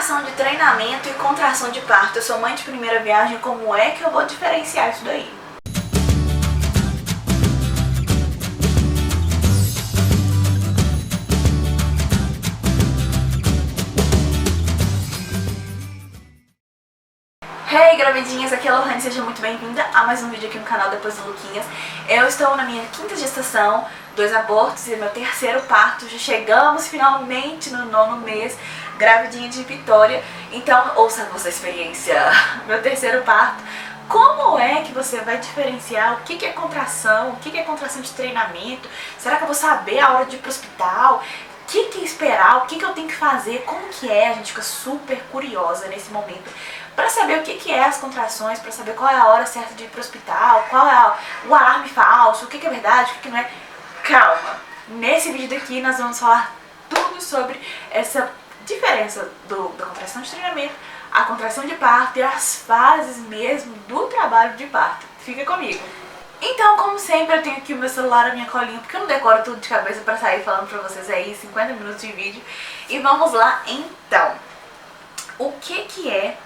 Contração de treinamento e contração de parto. Eu sou mãe de primeira viagem, como é que eu vou diferenciar isso daí? Hey gravidinhas, aqui é a Lohane, seja muito bem-vinda a mais um vídeo aqui no canal Depois do Luquinhas. Eu estou na minha 5ª gestação, 2 abortos e meu 3º parto. Já chegamos finalmente no 9º mês, gravidinha de Vitória. Então ouça a vossa experiência, meu 3º parto. Como é que você vai diferenciar o que é contração, o que é contração de treinamento? Será que eu vou saber a hora de ir pro hospital? O que esperar, o que eu tenho que fazer, como que é? A gente fica super curiosa nesse momento para saber o que é as contrações, para saber qual é a hora certa de ir pro hospital, qual é o alarme falso, o que é verdade, o que não é. Calma! Nesse vídeo daqui nós vamos falar tudo sobre essa diferença da contração de treinamento, a contração de parto e as fases mesmo do trabalho de parto. Fica comigo! Então, como sempre, eu tenho aqui o meu celular, a minha colinha, porque eu não decoro tudo de cabeça pra sair falando pra vocês aí, 50 minutos de vídeo. E vamos lá, então. O que é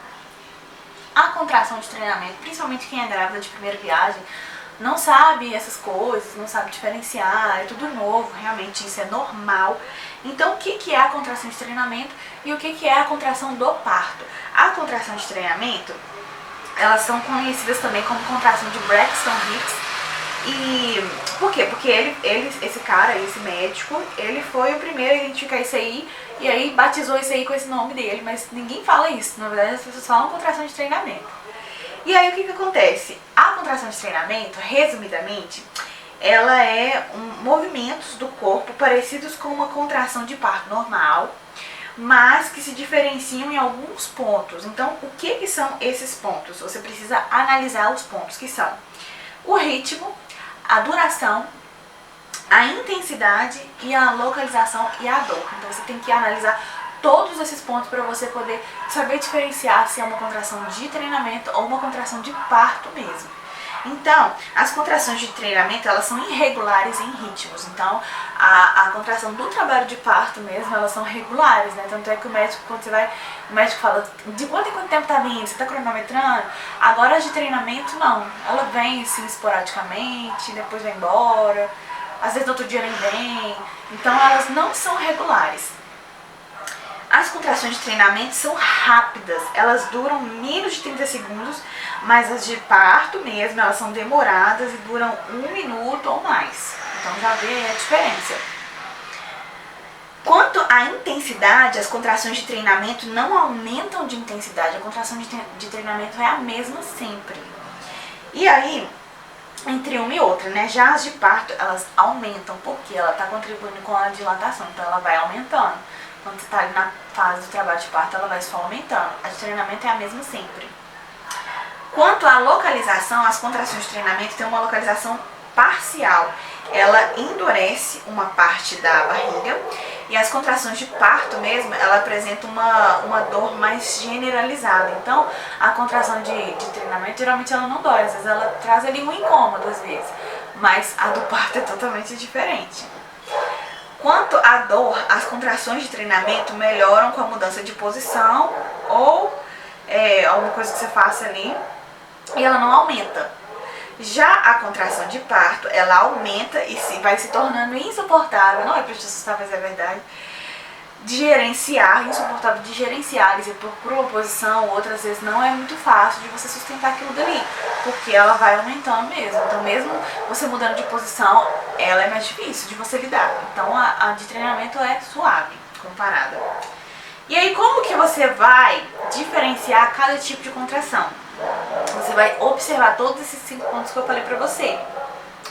a contração de treinamento? Principalmente quem é grávida de primeira viagem, não sabe essas coisas, não sabe diferenciar, é tudo novo, realmente isso é normal. Então, o que é a contração de treinamento e o que é a contração do parto? A contração de treinamento, elas são conhecidas também como contração de Braxton Hicks. E por quê? Porque esse cara, esse médico, ele foi o primeiro a identificar isso aí e aí batizou isso aí com esse nome dele, mas ninguém fala isso, na verdade as pessoas falam contração de treinamento. E aí o que acontece? A contração de treinamento, resumidamente, ela é movimentos do corpo parecidos com uma contração de parto normal, mas que se diferenciam em alguns pontos. Então, o que são esses pontos? Você precisa analisar os pontos, que são o ritmo, a duração, a intensidade e a localização e a dor. Então, você tem que analisar todos esses pontos para você poder saber diferenciar se é uma contração de treinamento ou uma contração de parto mesmo. Então, as contrações de treinamento, elas são irregulares em ritmos. Então, a contração do trabalho de parto mesmo, elas são regulares, né? Tanto é que o médico, quando você vai, o médico fala, de quanto em quanto tempo tá vindo? Você tá cronometrando? Agora, as de treinamento, não. Ela vem, assim, esporadicamente, depois vai embora. Às vezes, no outro dia nem vem. Então, elas não são regulares. As contrações de treinamento são rápidas, elas duram menos de 30 segundos, mas as de parto mesmo, elas são demoradas e duram 1 minuto ou mais. Então já vê aí a diferença. Quanto à intensidade, as contrações de treinamento não aumentam de intensidade, a contração de treinamento é a mesma sempre. E aí, entre uma e outra, né? Já as de parto, elas aumentam, porque ela está contribuindo com a dilatação, então ela vai aumentando. Quando você está ali na fase do trabalho de parto, ela vai só aumentando. A de treinamento é a mesma sempre. Quanto à localização, as contrações de treinamento têm uma localização parcial. Ela endurece uma parte da barriga e as contrações de parto mesmo, ela apresenta uma dor mais generalizada. Então, a contração de treinamento, geralmente ela não dói, às vezes ela traz ali um incômodo às vezes, mas a do parto é totalmente diferente. Quanto à dor, as contrações de treinamento melhoram com a mudança de posição ou alguma coisa que você faça ali e ela não aumenta. Já a contração de parto, ela aumenta e vai se tornando insuportável, não é para te assustar, mas é verdade, de gerenciar, insuportável de gerenciar, e por uma posição ou outras vezes não é muito fácil de você sustentar aquilo dali, porque ela vai aumentando mesmo. Então mesmo você mudando de posição, ela é mais difícil de você lidar. Então a de treinamento é suave, comparada. E aí como que você vai diferenciar cada tipo de contração? Você vai observar todos esses 5 pontos que eu falei pra você.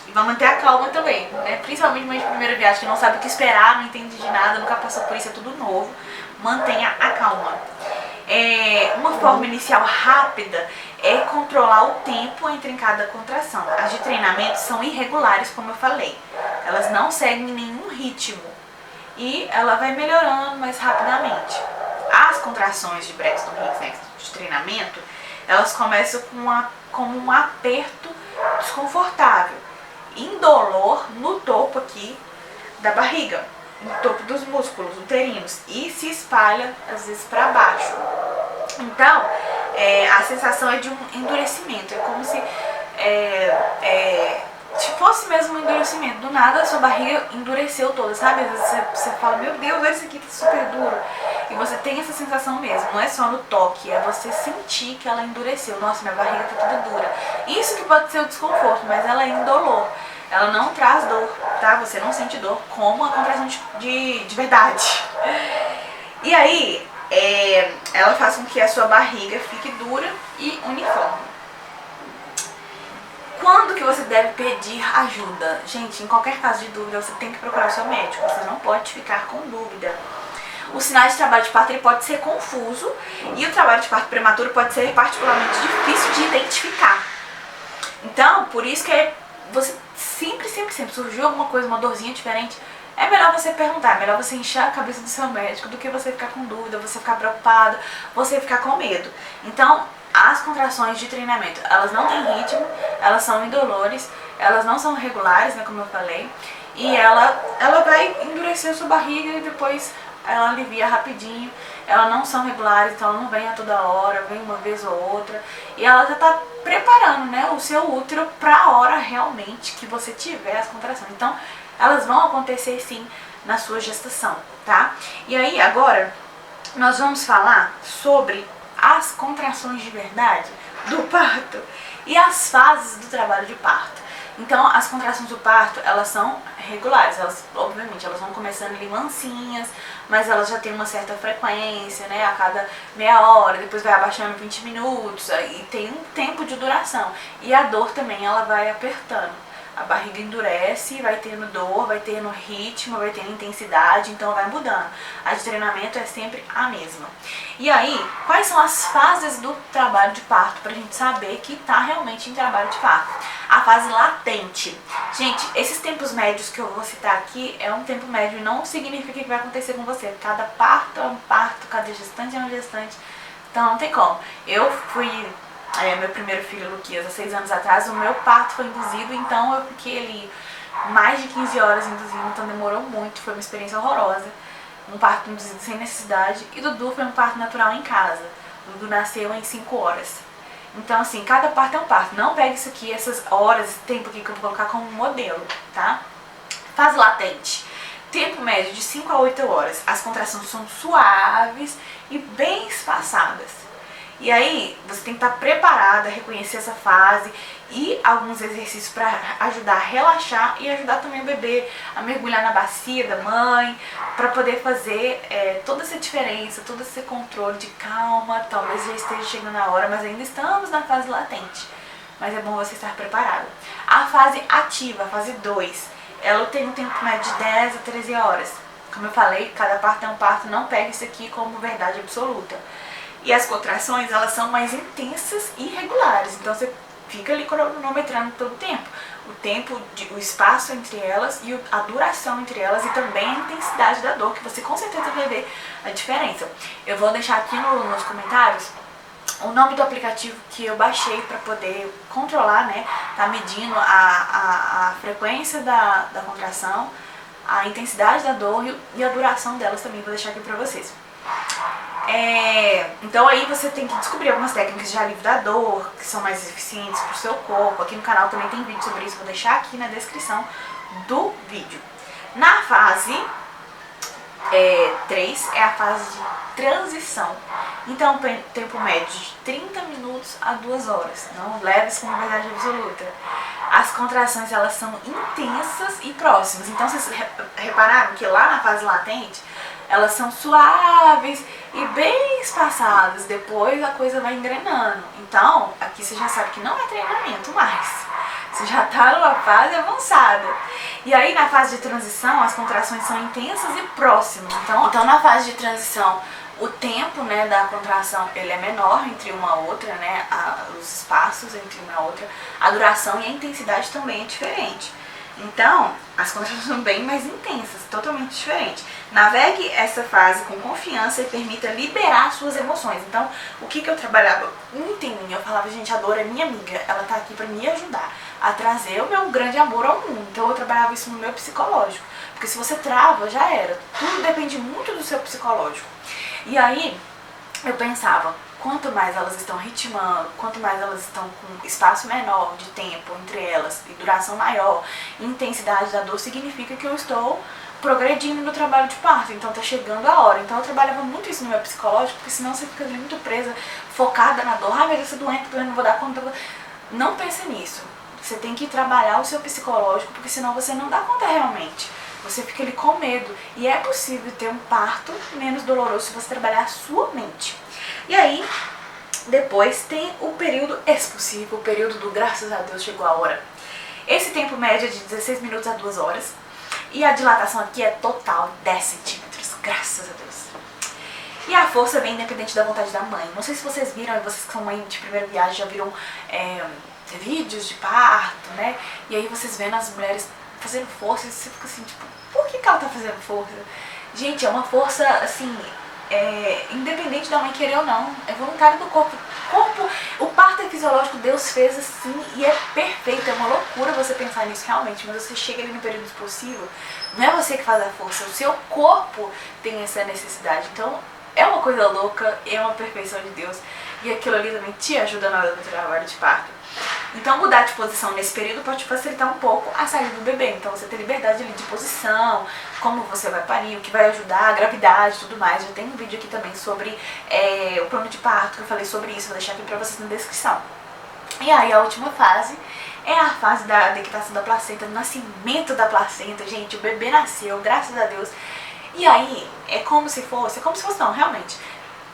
E vai manter a calma também, né? Principalmente mãe de primeira viagem que não sabe o que esperar, não entende de nada, nunca passou por isso, é tudo novo. Mantenha a calma. Uma forma inicial rápida é controlar o tempo entre cada contração. As de treinamento são irregulares, como eu falei. Elas não seguem nenhum ritmo. E ela vai melhorando mais rapidamente. As contrações de Braxton Hicks, né, de treinamento, elas começam com um aperto desconfortável, indolor no topo aqui da barriga. no topo dos músculos uterinos e se espalha às vezes para baixo. Então, a sensação é de um endurecimento, é como se fosse mesmo um endurecimento. Do nada a sua barriga endureceu toda, sabe? Às vezes você fala, meu Deus, olha isso aqui, tá super duro. E você tem essa sensação mesmo, não é só no toque, é você sentir que ela endureceu. Nossa, minha barriga tá toda dura. Isso que pode ser o desconforto, mas ela é indolor. Ela não traz dor, tá? Você não sente dor como a contração de verdade. E aí, ela faz com que a sua barriga fique dura e uniforme. Quando que você deve pedir ajuda? Gente, em qualquer caso de dúvida, você tem que procurar o seu médico. Você não pode ficar com dúvida. O sinal de trabalho de parto ele pode ser confuso e o trabalho de parto prematuro pode ser particularmente difícil de identificar. Então, por isso que você sempre surgiu alguma coisa, uma dorzinha diferente, é melhor você perguntar, é melhor você encher a cabeça do seu médico do que você ficar com dúvida, você ficar preocupado, você ficar com medo. Então, as contrações de treinamento, elas não têm ritmo, elas são indolores, elas não são regulares, né, como eu falei, e ela vai endurecer a sua barriga e depois ela alivia rapidinho. Elas não são regulares, então ela não vem a toda hora, vem uma vez ou outra. E ela já tá preparando, né, o seu útero pra hora realmente que você tiver as contrações. Então, elas vão acontecer sim na sua gestação, tá? E aí, agora, nós vamos falar sobre as contrações de verdade do parto e as fases do trabalho de parto. Então, as contrações do parto, elas são regulares, elas, obviamente, elas vão começando ali mansinhas, mas elas já têm uma certa frequência, né, a cada meia hora, depois vai abaixando 20 minutos, e tem um tempo de duração. E a dor também, ela vai apertando. A barriga endurece, vai tendo dor, vai tendo ritmo, vai tendo intensidade, então vai mudando. A de treinamento é sempre a mesma. E aí, quais são as fases do trabalho de parto pra gente saber que tá realmente em trabalho de parto? A fase latente. Gente, esses tempos médios que eu vou citar aqui é um tempo médio e não significa que vai acontecer com você. Cada parto é um parto, cada gestante é uma gestante, então não tem como. Eu fui... meu primeiro filho, Luquias, há 6 anos atrás, o meu parto foi induzido, então eu fiquei ali mais de 15 horas induzindo, então demorou muito, foi uma experiência horrorosa. Um parto induzido sem necessidade, e Dudu foi um parto natural em casa. Dudu nasceu em 5 horas. Então, assim, cada parto é um parto. Não pegue isso aqui, essas horas, esse tempo aqui que eu vou colocar como modelo, tá? Fase latente. Tempo médio de 5 a 8 horas. As contrações são suaves e bem espaçadas. E aí, você tem que estar preparada a reconhecer essa fase e alguns exercícios para ajudar a relaxar e ajudar também o bebê a mergulhar na bacia da mãe, para poder fazer toda essa diferença, todo esse controle de calma. Talvez já esteja chegando a hora, mas ainda estamos na fase latente. Mas é bom você estar preparado. A fase ativa, a fase 2, ela tem um tempo médio de 10 a 13 horas. Como eu falei, cada parto é um parto, não pegue isso aqui como verdade absoluta. E as contrações, elas são mais intensas e regulares, então você fica ali cronometrando todo o tempo. O espaço entre elas e a duração entre elas e também a intensidade da dor, que você com certeza vai ver a diferença. Eu vou deixar aqui nos comentários o nome do aplicativo que eu baixei para poder controlar, né, tá medindo a frequência da contração, a intensidade da dor e a duração delas também, vou deixar aqui para vocês. Então aí você tem que descobrir algumas técnicas de alívio da dor, que são mais eficientes para o seu corpo. Aqui no canal também tem vídeo sobre isso, vou deixar aqui na descrição do vídeo. Na fase 3 é a fase de transição. Então tempo médio de 30 minutos a 2 horas. Não leve isso como verdade absoluta. As contrações, elas são intensas e próximas. Então vocês repararam que lá na fase latente elas são suaves e bem espaçadas, depois a coisa vai engrenando. Então, aqui você já sabe que não é treinamento mais, você já está numa fase avançada. E aí na fase de transição, as contrações são intensas e próximas. Então na fase de transição, o tempo, né, da contração ele é menor entre uma a outra, né, os espaços entre uma a outra, a duração e a intensidade também é diferente. Então, as contrações são bem mais intensas, totalmente diferente. Navegue essa fase com confiança e permita liberar suas emoções. Então, o que eu trabalhava muito em mim? Eu falava, gente, a dor é minha amiga, ela tá aqui pra me ajudar a trazer o meu grande amor ao mundo. Então eu trabalhava isso no meu psicológico. Porque se você trava, já era. Tudo depende muito do seu psicológico. E aí, eu pensava, quanto mais elas estão ritmando, quanto mais elas estão com espaço menor de tempo entre elas e duração maior, intensidade da dor, significa que eu estou progredindo no trabalho de parto, então tá chegando a hora. Então eu trabalhava muito isso no meu psicológico, porque senão você fica ali muito presa, focada na dor. Ai, meu Deus, eu tô doente, não vou dar conta. Não pense nisso. Você tem que trabalhar o seu psicológico, porque senão você não dá conta realmente. Você fica ali com medo. E é possível ter um parto menos doloroso se você trabalhar a sua mente. E aí, depois tem o período expulsivo, o período do graças a Deus chegou a hora. Esse tempo médio é de 16 minutos a 2 horas. E a dilatação aqui é total 10 centímetros, graças a Deus. E a força vem independente da vontade da mãe. Não sei se vocês viram, vocês que são mãe de primeira viagem já viram vídeos de parto, né? E aí vocês vendo as mulheres fazendo força e você fica assim, tipo, por que ela tá fazendo força? Gente, é uma força, assim, independente da mãe querer ou não, é voluntário do corpo. O parto é fisiológico, Deus fez assim e é perfeito, é uma loucura você pensar nisso realmente, mas você chega ali no período expulsivo, não é você que faz a força, o seu corpo tem essa necessidade. Então é uma coisa louca, é uma perfeição de Deus e aquilo ali também te ajuda na hora do trabalho de parto. Então mudar de posição nesse período pode facilitar um pouco a saída do bebê. Então você tem liberdade ali de posição, como você vai parir, o que vai ajudar, a gravidade e tudo mais. Já tem um vídeo aqui também sobre o plano de parto, que eu falei sobre isso, vou deixar aqui pra vocês na descrição. E aí a última fase é a fase da dequitação da placenta, do nascimento da placenta. Gente, o bebê nasceu, graças a Deus. E aí é como se fosse não, realmente.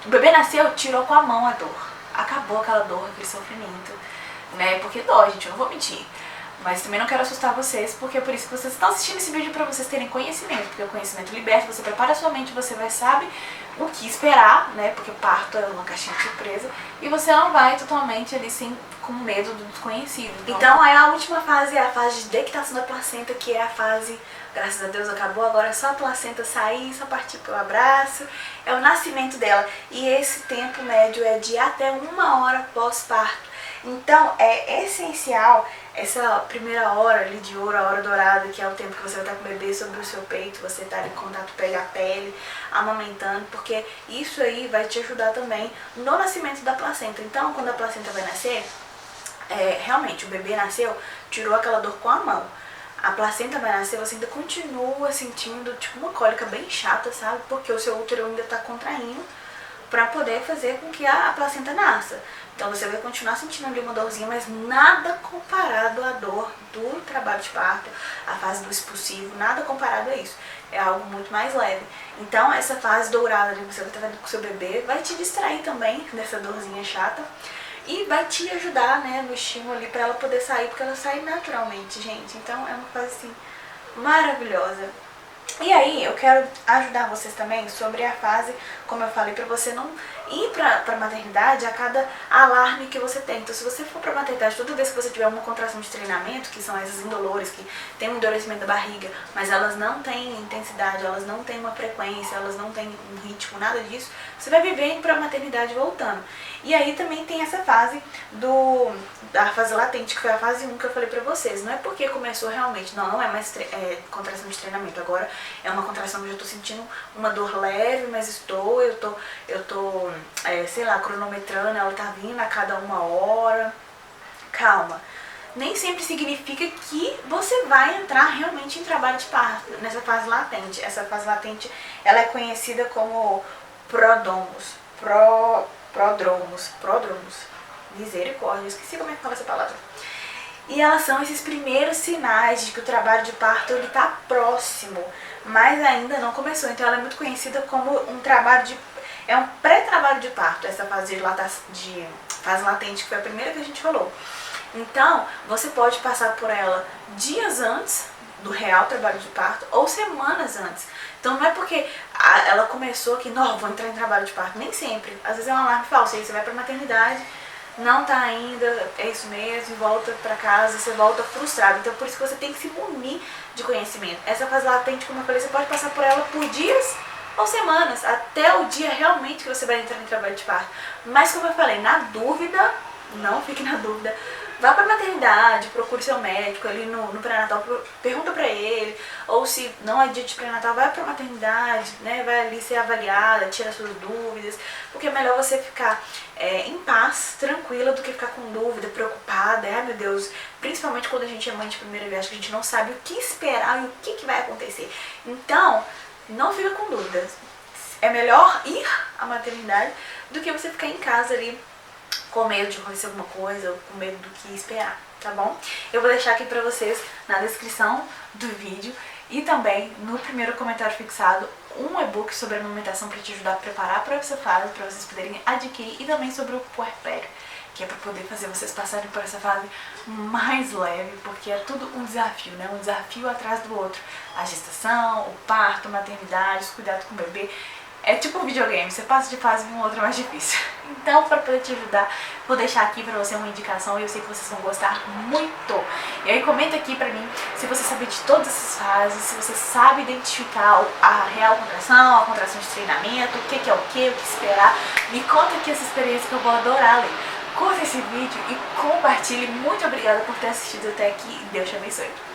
O bebê nasceu, tirou com a mão a dor. Acabou aquela dor, aquele sofrimento. Né? Porque dói, gente, eu não vou mentir. Mas também não quero assustar vocês, porque é por isso que vocês estão assistindo esse vídeo, pra vocês terem conhecimento. Porque o conhecimento liberta, você prepara a sua mente, você vai saber o que esperar, né? Porque parto é uma caixinha de surpresa. E você não vai totalmente ali com medo do desconhecido. Então aí a última fase é a fase de dequitação da placenta, que é a fase, graças a Deus acabou, agora é só a placenta sair, só partir pelo abraço. É o nascimento dela. E esse tempo médio é de até 1 hora pós-parto. Então é essencial essa primeira hora ali de ouro, a hora dourada, que é o tempo que você vai estar com o bebê sobre o seu peito, você está em contato pele a pele, amamentando, porque isso aí vai te ajudar também no nascimento da placenta. Então quando a placenta vai nascer, realmente o bebê nasceu, tirou aquela dor com a mão. A placenta vai nascer, você ainda continua sentindo tipo uma cólica bem chata, sabe? Porque o seu útero ainda está contraindo para poder fazer com que a placenta nasça. Então você vai continuar sentindo ali uma dorzinha, mas nada comparado à dor do trabalho de parto, a fase do expulsivo, nada comparado a isso. É algo muito mais leve. Então essa fase dourada ali, você vai estar vendo com o seu bebê, vai te distrair também dessa dorzinha chata e vai te ajudar, né, no estímulo ali pra ela poder sair, porque ela sai naturalmente, gente. Então é uma fase assim maravilhosa. E aí eu quero ajudar vocês também sobre a fase, como eu falei, pra você não ir pra maternidade a cada alarme que você tem. Então se você for pra maternidade, toda vez que você tiver uma contração de treinamento, que são essas indolores, que tem um endurecimento da barriga, mas elas não têm intensidade, elas não têm uma frequência, elas não têm um ritmo, nada disso, você vai viver pra maternidade voltando. E aí também tem essa fase da fase latente, que foi a fase 1 que eu falei pra vocês. Não é porque começou realmente, não é mais contração de treinamento, agora é uma contração que eu já tô sentindo uma dor leve, mas eu tô sei lá, cronometrando, ela tá vindo a cada 1 hora. Calma. Nem sempre significa que você vai entrar realmente em trabalho de parto, nessa fase latente. Essa fase latente, ela é conhecida como prodromos. Misericórdia, eu esqueci como é que fala essa palavra. E elas são esses primeiros sinais de que o trabalho de parto ele tá próximo, mas ainda não começou. Então ela é muito conhecida como um pré-trabalho de parto, essa fase de fase latente, que foi a primeira que a gente falou. Então, você pode passar por ela dias antes do real trabalho de parto ou semanas antes. Então não é porque ela começou que, não, vou entrar em trabalho de parto, nem sempre. Às vezes é um alarme falso, aí você vai pra maternidade, não tá ainda, é isso mesmo, e volta pra casa, você volta frustrado. Então por isso que você tem que se munir de conhecimento. Essa fase latente, como eu falei, você pode passar por ela por dias ou semanas, até o dia realmente que você vai entrar em trabalho de parto. Mas como eu falei, na dúvida, não fique na dúvida, vá pra maternidade, procure seu médico ali no pré-natal, pergunta pra ele, ou se não é dia de pré-natal, vai pra maternidade, né, vai ali ser avaliada, tira suas dúvidas, porque é melhor você ficar em paz, tranquila, do que ficar com dúvida, preocupada, ai meu Deus, principalmente quando a gente é mãe de primeira viagem, que a gente não sabe o que esperar e o que vai acontecer. Então, não fica com dúvidas, é melhor ir à maternidade do que você ficar em casa ali com medo de acontecer alguma coisa, ou com medo do que esperar, tá bom? Eu vou deixar aqui pra vocês na descrição do vídeo e também no primeiro comentário fixado um e-book sobre a amamentação para te ajudar a preparar para essa fase, para vocês poderem adquirir, e também sobre o puerpério, que é para poder fazer vocês passarem por essa fase mais leve, porque é tudo um desafio, né? Um desafio atrás do outro. A gestação, o parto, a maternidade, os cuidados com o bebê. É tipo um videogame, você passa de fase e uma outra mais difícil. Então, para poder te ajudar, vou deixar aqui pra você uma indicação e eu sei que vocês vão gostar muito. E aí comenta aqui pra mim se você sabe de todas essas fases, se você sabe identificar a real contração, a contração de treinamento, o que é o que esperar. Me conta aqui essa experiência que eu vou adorar ler. Curta esse vídeo e compartilhe. Muito obrigada por ter assistido até aqui e Deus te abençoe.